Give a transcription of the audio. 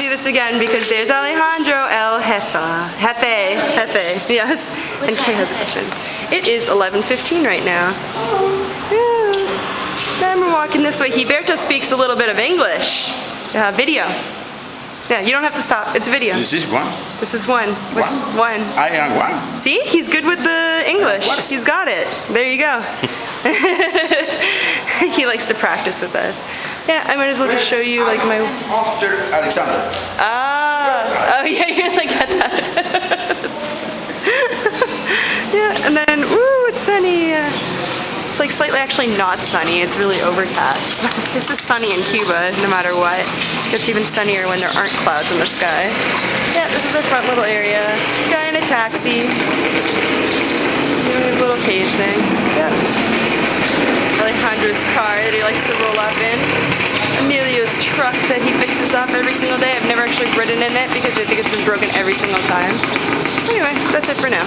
do this again because there's Alejandro El Jefe, yes. And Kay has a question. It is 11:15 right now. Yeah. Then we're walking this way. Gilberto speaks a little bit of English. Video. Yeah, you don't have to stop. It's video. This is one. This is one. One. I am one. See? He's good with the English. He's got it. There you go. He likes to practice with us. Yeah, I might as well just show you like my... After Alexander. Oh yeah, you're like at that. Yeah, and then, woo, it's sunny. It's like slightly actually not sunny. It's really overcast. This is sunny in Cuba, no matter what. It's even sunnier when there aren't clouds in the sky. Yeah, this is our front little area. Guy in a taxi. Doing his little cage thing. Yeah. Alejandro's car that he likes to roll up in. Emilio's truck that he fixes up every single day. I've never actually ridden in it because I think it's been broken every single time. Anyway, that's it for now.